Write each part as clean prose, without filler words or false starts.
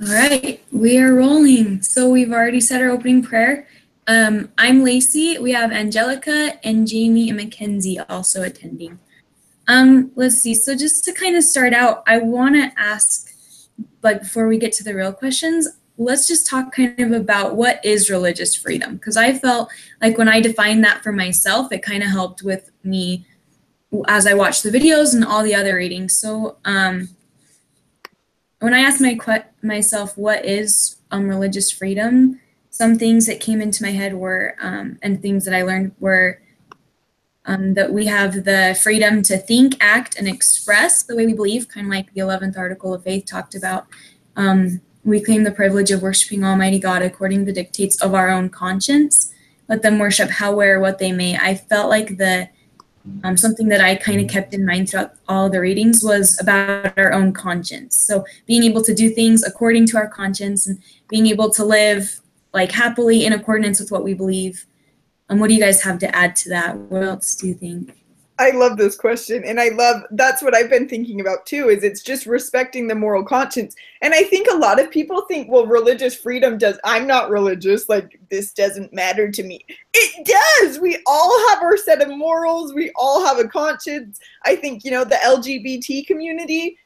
All right, we are rolling. So we've already said our opening prayer. I'm Lacey. We have Angelica and Jamie and Mackenzie also attending. Let's see. So just to kind of start out, I want to ask, like, before we get to the real questions, let's just talk kind of about what is religious freedom. Because I felt like when I defined that for myself, it kind of helped with me as I watched the videos and all the other readings. So when I asked myself what is religious freedom, some things that came into my head were, and things that I learned were that we have the freedom to think, act, and express the way we believe, kind of like the 11th article of faith talked about. We claim the privilege of worshiping Almighty God according to the dictates of our own conscience. Let them worship how, where, what they may. I felt like something that I kind of kept in mind throughout all the readings was about our own conscience. So being able to do things according to our conscience and being able to live like happily in accordance with what we believe. What do you guys have to add to that? What else do you think? I love this question, and that's what I've been thinking about too, is it's just respecting the moral conscience. And I think a lot of people think, well, religious freedom I'm not religious, like this doesn't matter to me. It does. We all have our set of morals. We all have a conscience. I think, the LGBT community,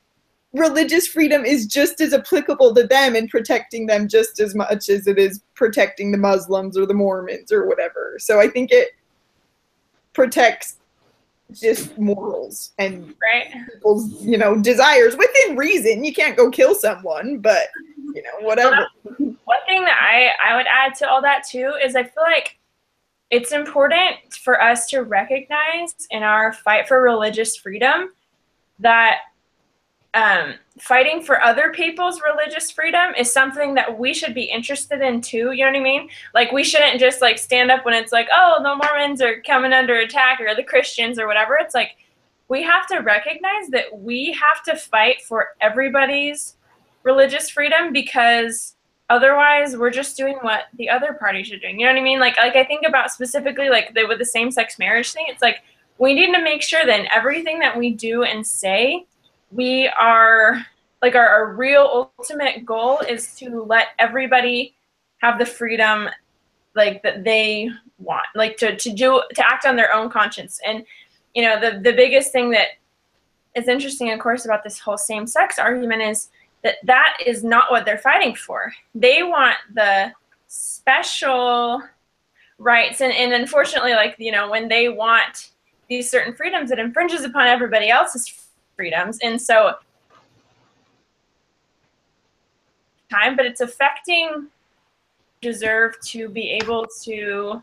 religious freedom is just as applicable to them and protecting them just as much as it is protecting the Muslims or the Mormons or whatever. So I think it protects just morals and people's, desires within reason. You can't go kill someone, but whatever. One thing that I would add to all that too is I feel like it's important for us to recognize in our fight for religious freedom that fighting for other people's religious freedom is something that we should be interested in too. You know what I mean? Like, we shouldn't just like stand up when it's like, oh, the Mormons are coming under attack or the Christians or whatever. It's like, we have to recognize that we have to fight for everybody's religious freedom, because otherwise we're just doing what the other parties are doing. You know what I mean? Like I think about specifically like with the same-sex marriage thing. It's like, we need to make sure that in everything that we do and say, we are like our real ultimate goal is to let everybody have the freedom like that they want, like to act on their own conscience. And the biggest thing that is interesting, of course, about this whole same-sex argument is that is not what they're fighting for. They want the special rights, and unfortunately, like, when they want these certain freedoms, it infringes upon everybody else's freedoms. And so but it's affecting deserve to be able to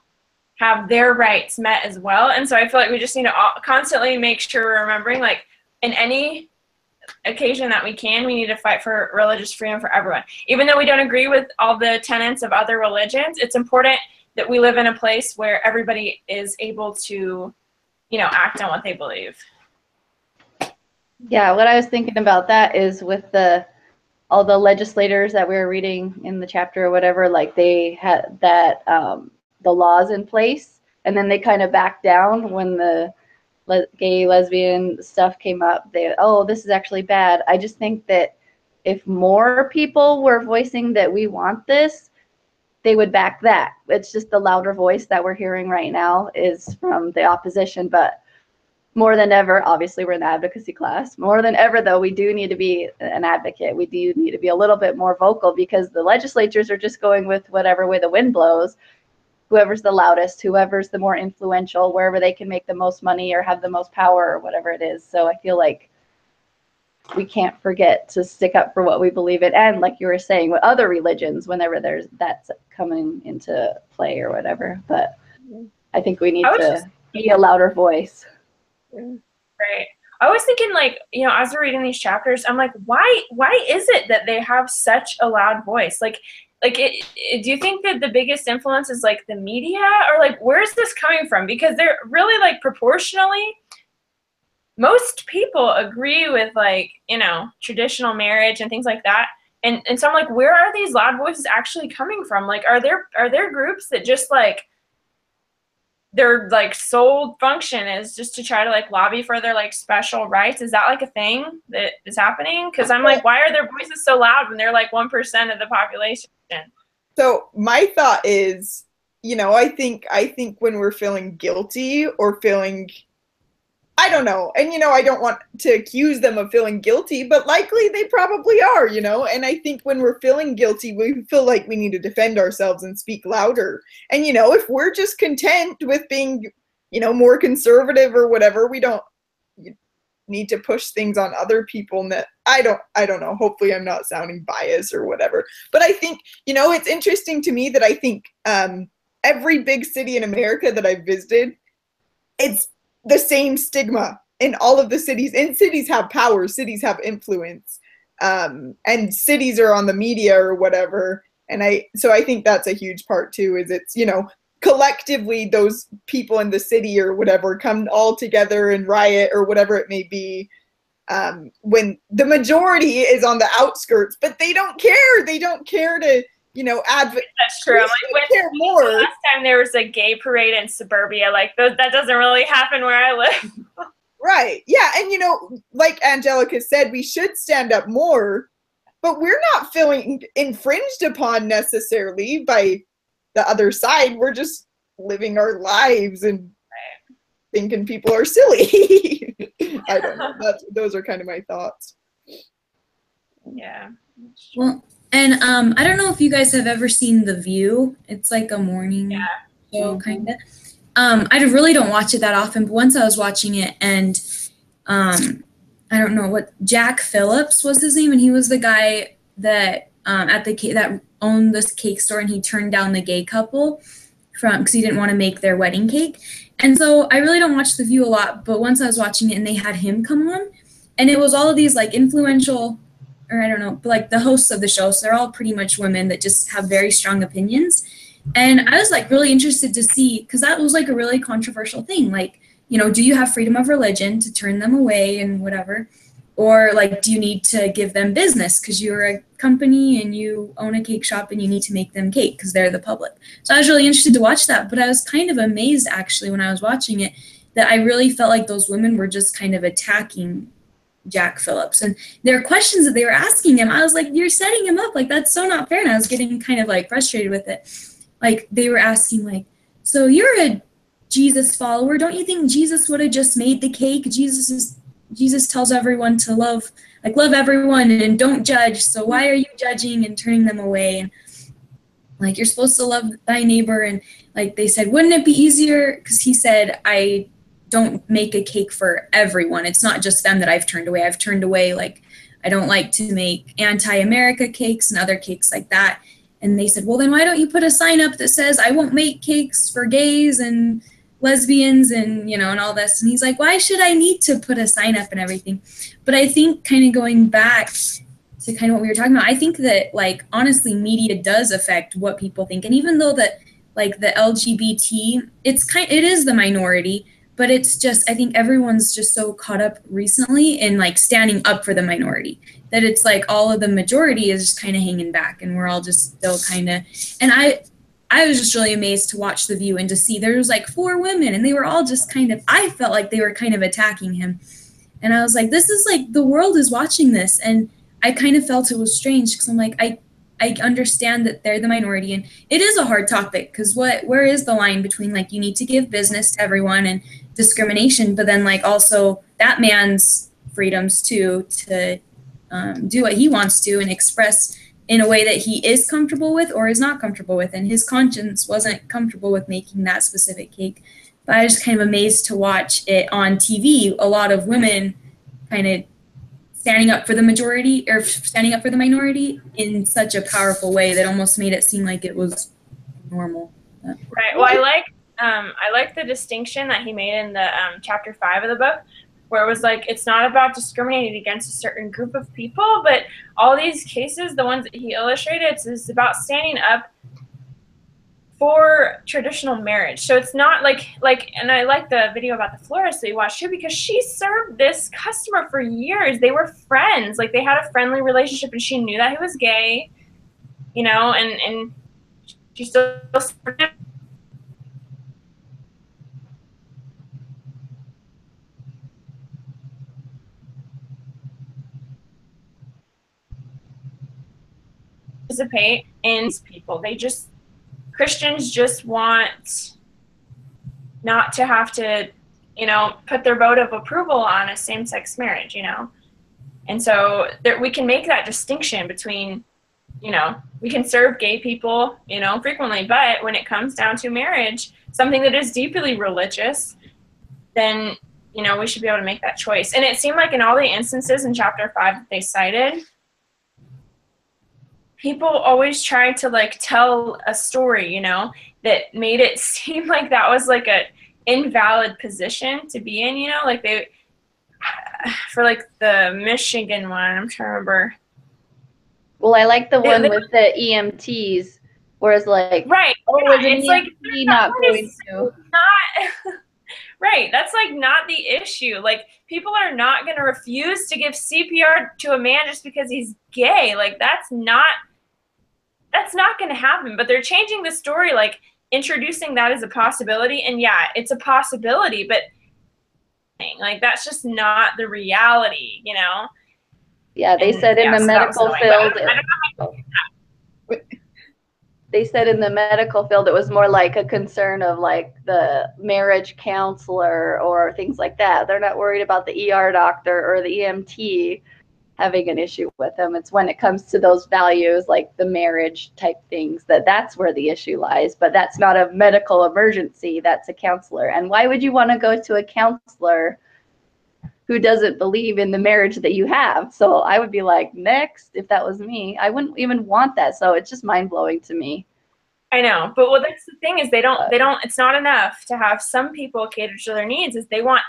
have their rights met as well. And so I feel like we just need to constantly make sure we're remembering, like, in any occasion that we can, we need to fight for religious freedom for everyone. Even though we don't agree with all the tenets of other religions, it's important that we live in a place where everybody is able to, act on what they believe. Yeah, what I was thinking about that is with all the legislators that we were reading in the chapter or whatever, like they had that the laws in place, and then they kind of backed down when the gay, lesbian stuff came up. This is actually bad. I just think that if more people were voicing that we want this, they would back that. It's just the louder voice that we're hearing right now is from the opposition. But more than ever, obviously we're in the advocacy class. More than ever, though, we do need to be an advocate. We do need to be a little bit more vocal, because the legislatures are just going with whatever way the wind blows. Whoever's the loudest, whoever's the more influential, wherever they can make the most money or have the most power or whatever it is. So I feel like we can't forget to stick up for what we believe in. And like you were saying, with other religions, whenever that's coming into play or whatever. But I think we need to be a louder voice. Right. I was thinking, like, as we're reading these chapters, I'm like, why is it that they have such a loud voice? Do you think that the biggest influence is like the media, or like, where's this coming from? Because they're really, like, proportionally, most people agree with, like, traditional marriage and things like that. And so I'm like, where are these loud voices actually coming from? Like, are there groups that just like their like sole function is just to try to like lobby for their like special rights. Is that like a thing that is happening? Because I'm like, why are their voices so loud when they're like 1% of the population? So my thought is, you know, I think when we're feeling guilty or feeling, I don't know, and you know, I don't want to accuse them of feeling guilty, but likely they probably are, you know, and I think when we're feeling guilty, we feel like we need to defend ourselves and speak louder. And you know, if we're just content with being, you know, more conservative or whatever, we don't need to push things on other people. And that I don't know, hopefully I'm not sounding biased or whatever, but I think, you know, it's interesting to me that I think every big city in America that I've visited, it's the same stigma in all of the cities. And cities have power, cities have influence, and cities are on the media or whatever. And so I think that's a huge part too, is it's, you know, collectively those people in the city or whatever come all together and riot or whatever it may be, when the majority is on the outskirts, but they don't care. They don't care to, you know, advocate. That's true. Like when last time there was a gay parade in suburbia, like that doesn't really happen where I live. Right. Yeah. And you know, like Angelica said, we should stand up more, but we're not feeling infringed upon necessarily by the other side. We're just living our lives and thinking people are silly. I don't know. Those are kind of my thoughts. Yeah. Well, and I don't know if you guys have ever seen The View. It's like a morning show, kind of. I really don't watch it that often, but once I was watching it, and I don't know what, Jack Phillips was his name, and he was the guy that that owned this cake store, and he turned down the gay couple because he didn't want to make their wedding cake. And so I really don't watch The View a lot, but once I was watching it and they had him come on, and it was all of these like influential, or I don't know, but like the hosts of the show, so they're all pretty much women that just have very strong opinions. And I was like really interested to see, because that was like a really controversial thing. Like, you know, do you have freedom of religion to turn them away and whatever? Or like, do you need to give them business because you're a company and you own a cake shop and you need to make them cake because they're the public? So I was really interested to watch that, but I was kind of amazed actually when I was watching it that I really felt like those women were just kind of attacking Jack Phillips. And there are questions that they were asking him. I was like, you're setting him up. Like, that's so not fair. And I was getting kind of like frustrated with it. Like, they were asking like, so you're a Jesus follower. Don't you think Jesus would have just made the cake? Jesus tells everyone to love everyone and don't judge. So why are you judging and turning them away? And like, you're supposed to love thy neighbor. And like, they said, wouldn't it be easier? Because he said, I don't make a cake for everyone. It's not just them that I've turned away. I've turned away, like, I don't like to make anti-America cakes and other cakes like that. And they said, well, then why don't you put a sign up that says, I won't make cakes for gays and lesbians and, you know, and all this. And he's like, why should I need to put a sign up and everything? But I think kind of going back to kind of what we were talking about, I think that, like, honestly, media does affect what people think. And even though that, like, the LGBT, it is the minority, but it's just, I think everyone's just so caught up recently in like standing up for the minority that it's like all of the majority is just kind of hanging back, and we're all just still kind of, and I was just really amazed to watch The View and to see there was like 4 women and they were all just kind of, I felt like they were kind of attacking him. And I was like, this is like, the world is watching this. And I kind of felt it was strange because I'm like, I understand that they're the minority, and it is a hard topic because where is the line between like you need to give business to everyone and discrimination, but then like also that man's freedoms too to do what he wants to and express in a way that he is comfortable with or is not comfortable with, and his conscience wasn't comfortable with making that specific cake. But I was just kind of amazed to watch it on TV, a lot of women kind of standing up for the majority or standing up for the minority in such a powerful way that almost made it seem like it was normal. Right. Well, I like the distinction that he made in the chapter 5 of the book, where it was like, it's not about discriminating against a certain group of people, but all these cases, the ones that he illustrated, it's about standing up for traditional marriage. So it's not like, and I like the video about the florist that you watched too, because she served this customer for years. They were friends. Like, they had a friendly relationship, and she knew that he was gay, you know, and she still served him. participate in these people. Christians just want not to have to, put their vote of approval on a same-sex marriage, And so we can make that distinction between, we can serve gay people, frequently, but when it comes down to marriage, something that is deeply religious, then, we should be able to make that choice. And it seemed like in all the instances in chapter 5 that they cited, people always tried to like tell a story, that made it seem like that was like a invalid position to be in, like for like the Michigan one, I'm trying to remember. Well, I like the one with the EMTs, whereas like, right, oh, yeah, is an it's EMT like not going to? Not right. That's like not the issue. Like people are not going to refuse to give CPR to a man just because he's gay. Like that's not going to happen. But they're changing the story, like introducing that as a possibility. And yeah, it's a possibility, but like that's just not the reality, Yeah, they said in the medical field. They said in the medical field it was more like a concern of like the marriage counselor or things like that. They're not worried about the ER doctor or the EMT having an issue with them. It's when it comes to those values, like the marriage type things, that's where the issue lies. But that's not a medical emergency. That's a counselor. And why would you want to go to a counselor who doesn't believe in the marriage that you have? So I would be like, next, if that was me. I wouldn't even want that. So it's just mind-blowing to me. I know, but that's the thing is they don't, it's not enough to have some people cater to their needs. Is they want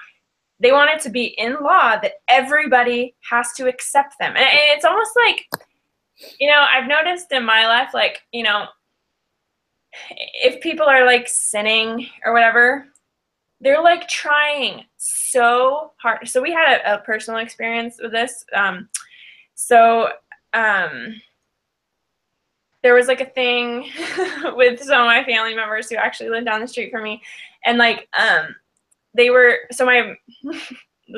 it to be in law that everybody has to accept them. And it's almost like, I've noticed in my life, like, if people are like sinning or whatever, they're like trying so hard. So we had a personal experience with this. There was like a thing with some of my family members who actually lived down the street from me. And like, this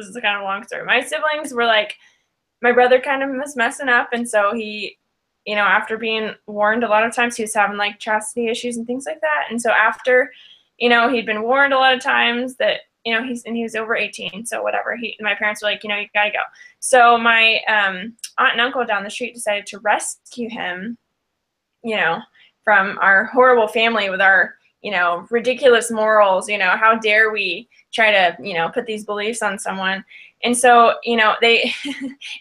is a kind of long story. My siblings were like, my brother kind of was messing up. And so he, after being warned a lot of times, he was having like chastity issues and things like that. And so after, he'd been warned a lot of times that, he was over 18. So whatever, my parents were like, you gotta go. So my aunt and uncle down the street decided to rescue him, from our horrible family with our, ridiculous morals, how dare we try to, put these beliefs on someone. And so, they,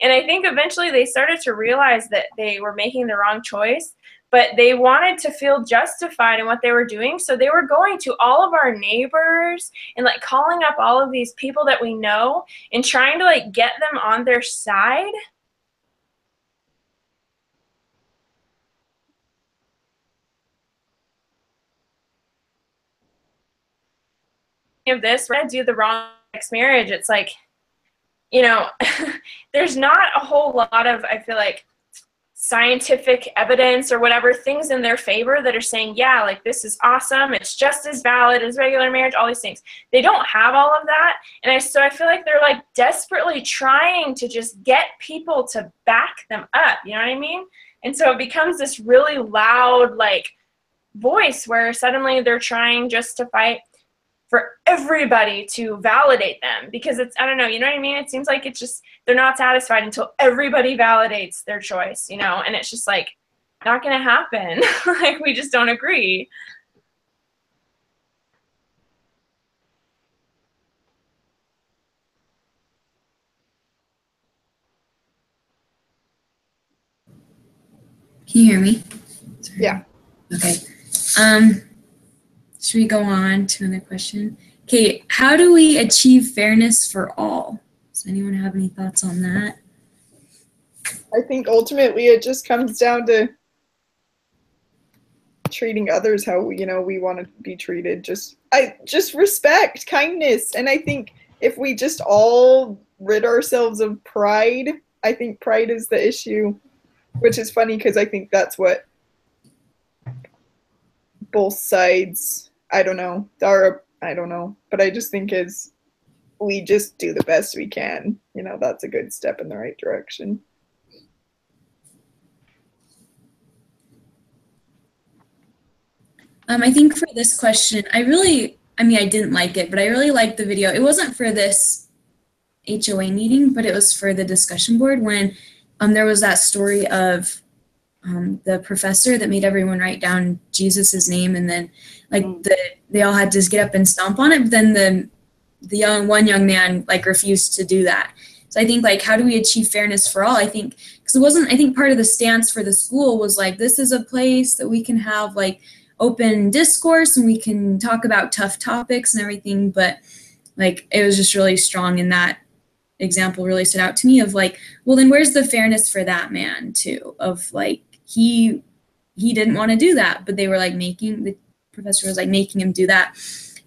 and I think eventually they started to realize that they were making the wrong choice, but they wanted to feel justified in what they were doing. So they were going to all of our neighbors and like calling up all of these people that we know and trying to like get them on their side. Of this, we're gonna do the wrong sex marriage. It's like, there's not a whole lot of, I feel like, scientific evidence or whatever things in their favor that are saying, yeah, like this is awesome, it's just as valid as regular marriage, all these things. They don't have all of that. And so I feel like they're like desperately trying to just get people to back them up, you know what I mean? And so it becomes this really loud like voice where suddenly they're trying just to fight for everybody to validate them, because it's, I don't know, you know what I mean? It seems like it's just, they're not satisfied until everybody validates their choice, and it's just like, not gonna happen. Like, we just don't agree. Can you hear me? Sorry. Yeah. Okay. Should we go on to another question? Okay, how do we achieve fairness for all? Does anyone have any thoughts on that? I think ultimately it just comes down to treating others how we want to be treated. Just respect, kindness. And I think if we just all rid ourselves of pride, I think pride is the issue, which is funny because I think that's what both sides, I don't know, but I just think is we just do the best we can. That's a good step in the right direction. I think for this question, I didn't like it, but I really liked the video. It wasn't for this HOA meeting, but it was for the discussion board when there was that story of the professor that made everyone write down Jesus's name, and then they all had to just get up and stomp on it. But then the one young man like refused to do that. So I think like, how do we achieve fairness for all? I think because it wasn't. I think part of the stance for the school was like, this is a place that we can have like open discourse and we can talk about tough topics and everything. But like, it was just really strong in that example really stood out to me of like, well, then where's the fairness for that man too? Of like, he didn't want to do that, but they were like the professor was like making him do that.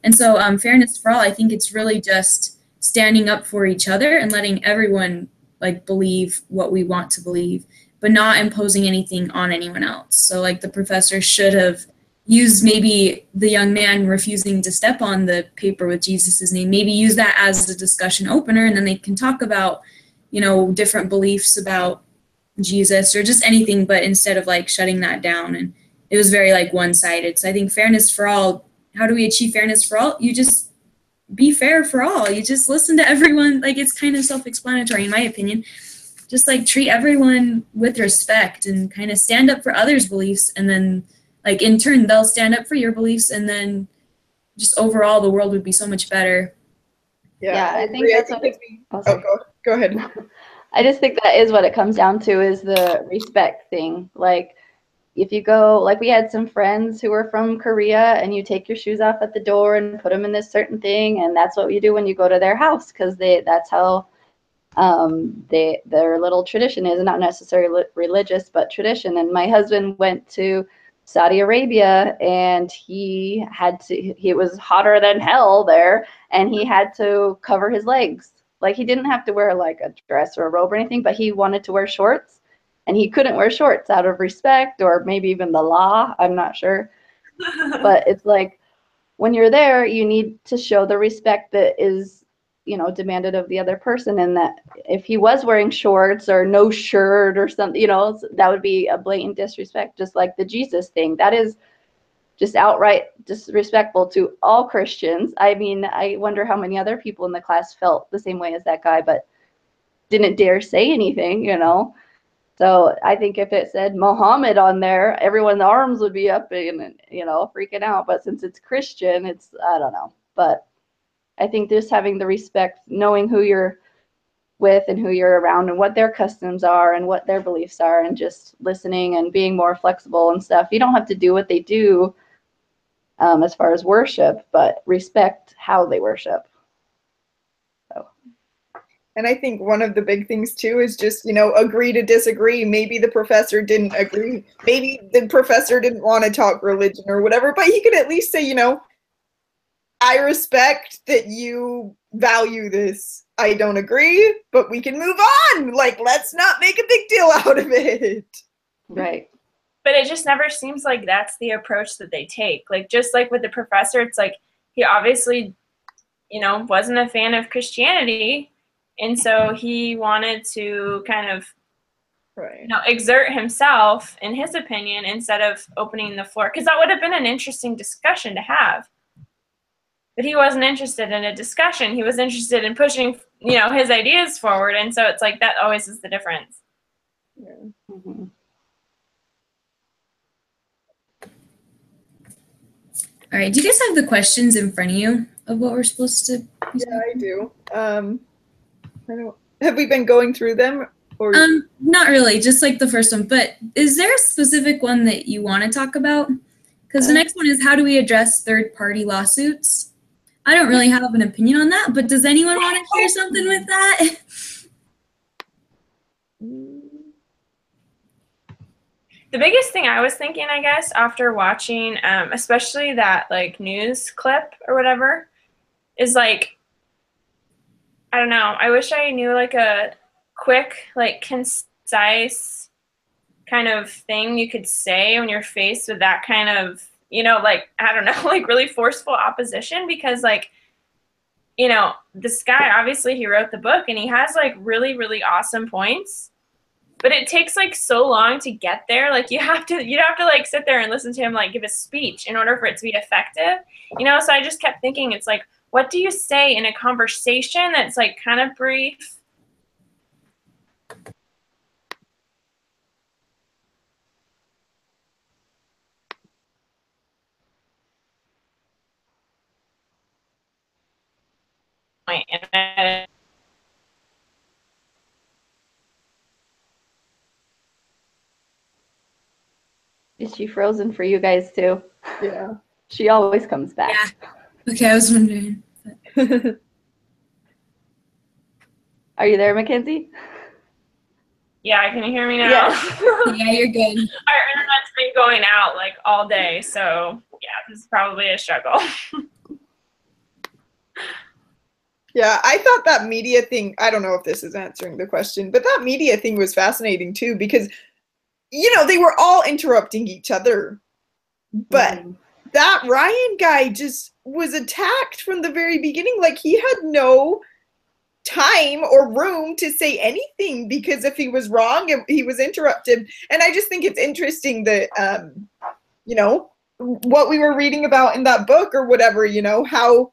And so fairness for all, I think it's really just standing up for each other and letting everyone like believe what we want to believe, but not imposing anything on anyone else. So like the professor should have used maybe the young man refusing to step on the paper with Jesus's name, maybe use that as a discussion opener, and then they can talk about, different beliefs about Jesus or just anything, but instead of like shutting that down. And it was very like one-sided. So I think fairness for all, how do we achieve fairness for all? You just be fair for all. You just listen to everyone. Like, it's kind of self-explanatory in my opinion. Just like treat everyone with respect and kind of stand up for others' beliefs, and then like in turn they'll stand up for your beliefs, and then just overall the world would be so much better. Yeah, I think that's go ahead. I just think that is what it comes down to, is the respect thing. Like, if you go, like we had some friends who were from Korea, and you take your shoes off at the door and put them in this certain thing, and that's what you do when you go to their house, because that's how their little tradition is, not necessarily religious, but tradition. And my husband went to Saudi Arabia, and it was hotter than hell there, and he had to cover his legs. Like, he didn't have to wear like a dress or a robe or anything, but he wanted to wear shorts, and he couldn't wear shorts out of respect, or maybe even the law, I'm not sure. But it's like, when you're there, you need to show the respect that is, demanded of the other person. And that if he was wearing shorts or no shirt or something, that would be a blatant disrespect, just like the Jesus thing. That is just outright disrespectful to all Christians. I mean, I wonder how many other people in the class felt the same way as that guy, but didn't dare say anything, So I think if it said Muhammad on there, everyone's arms would be up and, freaking out. But since it's Christian, I don't know. But I think just having the respect, knowing who you're with and who you're around and what their customs are and what their beliefs are, and just listening and being more flexible and stuff. You don't have to do what they do as far as worship, but respect how they worship. And I think one of the big things too is just, agree to disagree. Maybe the professor didn't agree. Maybe the professor didn't want to talk religion or whatever, but he could at least say, I respect that you value this. I don't agree, but we can move on. Like, let's not make a big deal out of it. Right. But it just never seems like that's the approach that they take. Like, just like with the professor, it's like he obviously, wasn't a fan of Christianity. And so he wanted to kind of, exert himself in his opinion instead of opening the floor. Because that would have been an interesting discussion to have. But he wasn't interested in a discussion. He was interested in pushing, his ideas forward. And so it's like that always is the difference. Yeah. Mm-hmm. All right. Do you guys have the questions in front of you of what we're supposed to? Yeah, I do. Have we been going through them? Or not really, just like the first one. But is there a specific one that you want to talk about? Because the next one is, how do we address third-party lawsuits? I don't really have an opinion on that, but does anyone want to share something with that? The biggest thing I was thinking, I guess, after watching, especially that like news clip or whatever, is like, I don't know. I wish I knew like a quick, like concise kind of thing you could say when you're faced with that kind of, like, I don't know, like really forceful opposition. Because like, this guy, obviously he wrote the book and he has like really, really awesome points. but it takes like so long to get there. Like you'd have to like sit there and listen to him like give a speech in order for it to be effective, you know? So I just kept thinking, it's like, what do you say in a conversation that's like kind of brief? And Is she frozen for you guys too? Yeah. She always comes back. Yeah. Okay, I was wondering. Are you there, Mackenzie? yeah, can you hear me now? Yes. Yeah, you're good. Our internet's been going out like all day, so yeah, this is probably a struggle. Yeah, I thought that media thing, I don't know if this is answering the question, but that media thing was fascinating too, because, you know, they were all interrupting each other. But that Ryan guy just was attacked from the very beginning. Like he had no time or room to say anything, because if he was wrong, he was interrupted. And I just think it's interesting that, you know, what we were reading about in that book or whatever, you know, how,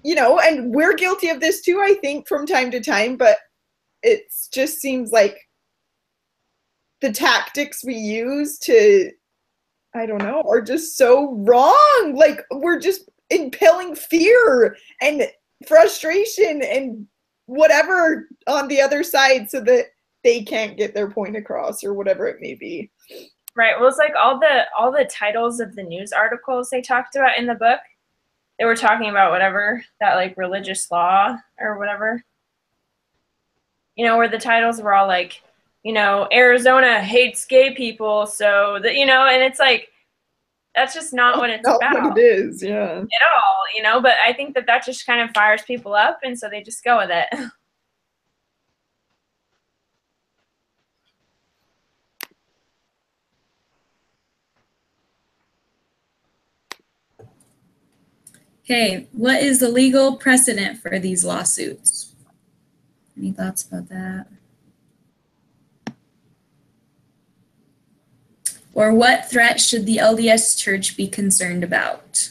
you know, and we're guilty of this too, I think, from time to time, but it just seems like the tactics we use to, I don't know, are just so wrong. Like we're just impelling fear and frustration and whatever on the other side so that they can't get their point across or whatever it may be. Right. Well, it's like all the titles of the news articles they talked about in the book. They were talking about whatever, that like religious law or whatever, you know, where the titles were all like, you know, Arizona hates gay people. So that, you know, and it's like, that's just not what it's about. Not what it is, yeah. At all, you know, but I think that just kind of fires people up. And so they just go with it. Okay, what is the legal precedent for these lawsuits? Any thoughts about that? Or what threat should the LDS Church be concerned about?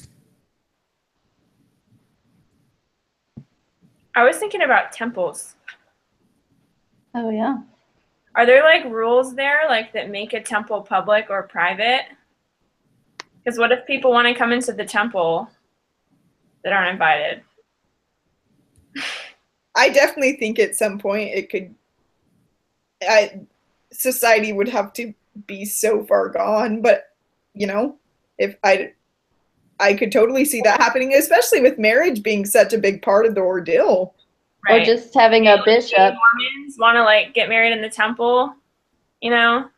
I was thinking about temples. Oh, yeah. Are there like rules there like that make a temple public or private? Because what if people want to come into the temple that aren't invited? I definitely think at some point it could, society would have to be so far gone, but you know, if I could totally see that happening, especially with marriage being such a big part of the ordeal. Right. Or just having a bishop. Mormons want to like get married in the temple, you know?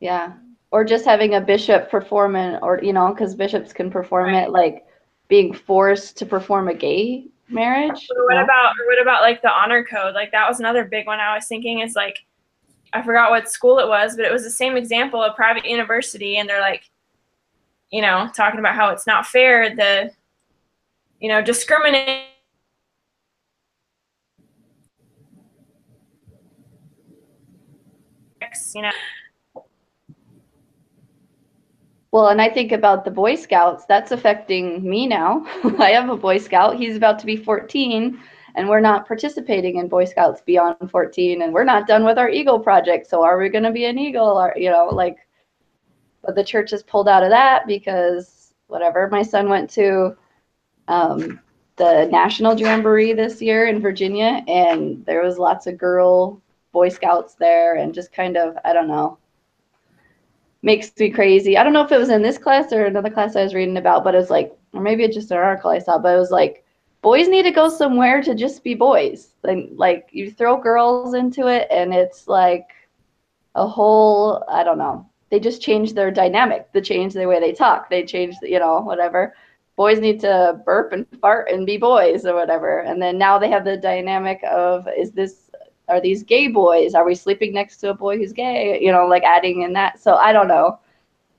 Yeah. Or just having a bishop perform it, or, you know, because bishops can perform it, like being forced to perform a gay marriage. Or what about like the honor code? Like that was another big one I was thinking is like, I forgot what school it was, but it was the same example, a private university, and they're like, you know, talking about how it's not fair, the, you know, discriminate. You know. Well, and I think about the Boy Scouts. That's affecting me now. I have a Boy Scout. He's about to be 14, and we're not participating in Boy Scouts beyond 14, and we're not done with our Eagle project. So are we going to be an Eagle? Or, you know, like, but the church has pulled out of that because whatever. My son went to the National Jamboree this year in Virginia, and there was lots of girl Boy Scouts there, and just kind of, I don't know, makes me crazy. I don't know if it was in this class or another class I was reading about, but it was like, or maybe it's just an article I saw, but it was like, boys need to go somewhere to just be boys. Like you throw girls into it, and it's like a whole, I don't know. They just change their dynamic. They change the way they talk. They change, you know, whatever. Boys need to burp and fart and be boys or whatever. And then now they have the dynamic of, are these gay boys? Are we sleeping next to a boy who's gay? You know, like adding in that. So I don't know.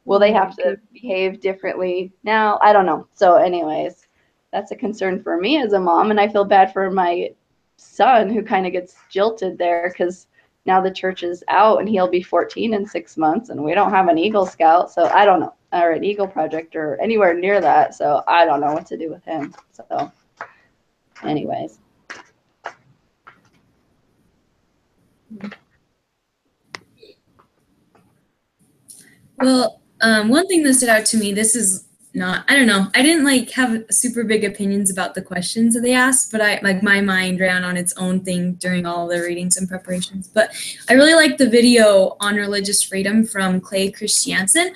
Will they have to behave differently now? I don't know. So anyways, that's a concern for me as a mom. And I feel bad for my son who kind of gets jilted there because now the church is out and he'll be 14 in 6 months and we don't have an Eagle Scout. So I don't know, or an Eagle Project or anywhere near that. So I don't know what to do with him. So anyways. Well, one thing that stood out to me, this is not, I don't know, I didn't like have super big opinions about the questions that they asked, but I like my mind ran on its own thing during all the readings and preparations. But I really liked the video on religious freedom from Clay Christiansen,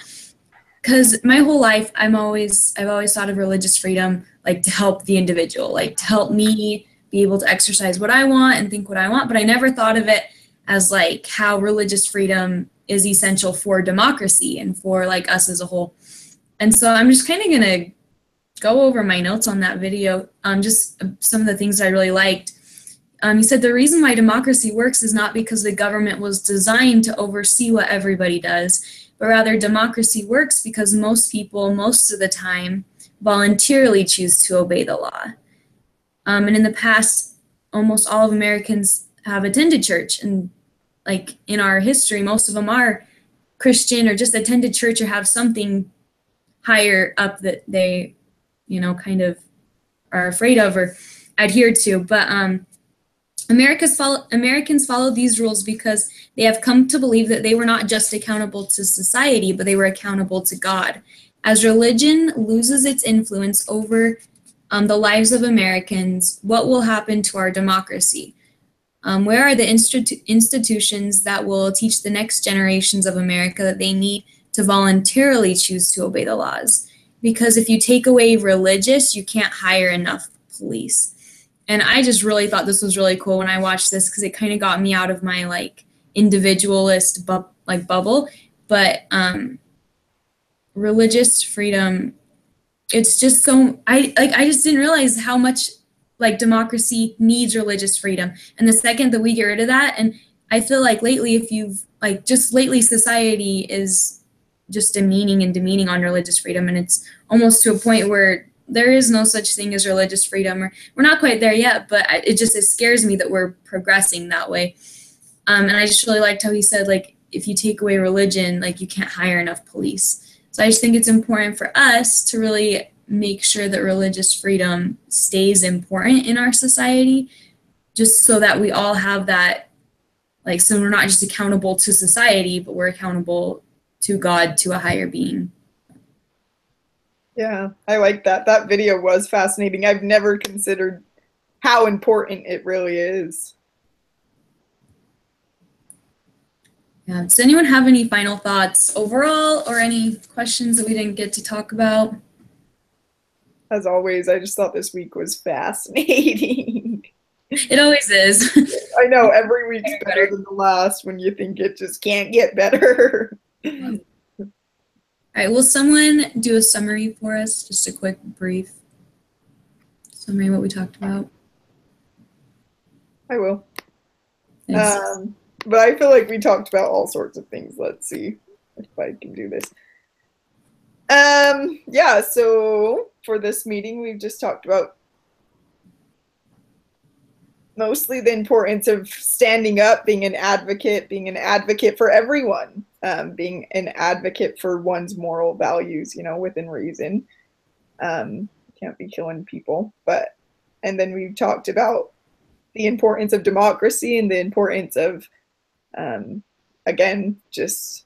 because my whole life I've always thought of religious freedom like to help the individual, like to help me be able to exercise what I want and think what I want, but I never thought of it as like how religious freedom is essential for democracy and for like us as a whole. And so I'm just kind of going to go over my notes on that video, just some of the things I really liked. He said the reason why democracy works is not because the government was designed to oversee what everybody does, but rather democracy works because most people, most of the time, voluntarily choose to obey the law. And in the past, almost all of Americans have attended church, and like in our history, most of them are Christian or just attended church or have something higher up that they, you know, kind of are afraid of or adhere to. But Americans follow these rules because they have come to believe that they were not just accountable to society, but they were accountable to God. As religion loses its influence over the lives of Americans, what will happen to our democracy? Where are the institutions that will teach the next generations of America that they need to voluntarily choose to obey the laws? Because if you take away religious, you can't hire enough police. And I just really thought this was really cool when I watched this, because it kind of got me out of my like individualist bubble. But religious freedom, it's just so I just didn't realize how much like democracy needs religious freedom. And the second that we get rid of that, and I feel like lately, society is just demeaning on religious freedom, and it's almost to a point where there is no such thing as religious freedom, or we're not quite there yet, but it scares me that we're progressing that way. And I just really liked how he said, like, if you take away religion, like, you can't hire enough police. So I just think it's important for us to really make sure that religious freedom stays important in our society, just so that we all have that, like, so we're not just accountable to society, but we're accountable to God, to a higher being. Yeah, I like that. That video was fascinating. I've never considered how important it really is. Yeah. Does anyone have any final thoughts overall, or any questions that we didn't get to talk about? As always, I just thought this week was fascinating. It always is. I know, every week's better than the last when you think it just can't get better. All right, will someone do a summary for us? Just a quick, brief summary of what we talked about. I will. Thanks. But I feel like we talked about all sorts of things. Let's see if I can do this. Yeah, so for this meeting, we've just talked about mostly the importance of standing up, being an advocate for everyone, being an advocate for one's moral values, you know, within reason. Can't be killing people, and then we've talked about the importance of democracy and the importance of, again, just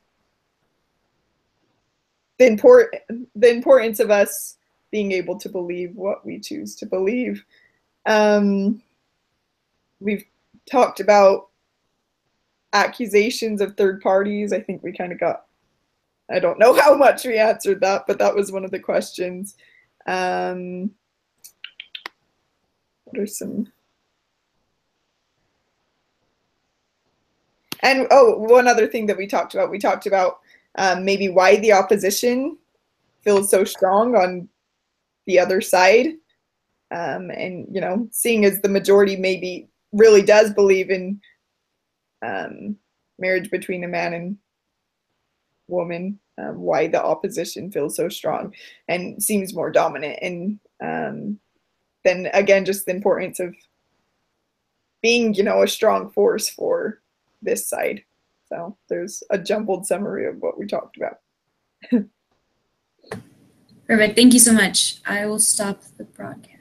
the importance of us being able to believe what we choose to believe. We've talked about accusations of third parties. I think we kind of got, I don't know how much we answered that, but that was one of the questions. What are some? And one other thing that we talked about maybe why the opposition feels so strong on the other side. And, you know, seeing as the majority maybe really does believe in marriage between a man and woman, why the opposition feels so strong and seems more dominant. And then again, just the importance of being, you know, a strong force for this side. So there's a jumbled summary of what we talked about. Perfect. Thank you so much. I will stop the broadcast.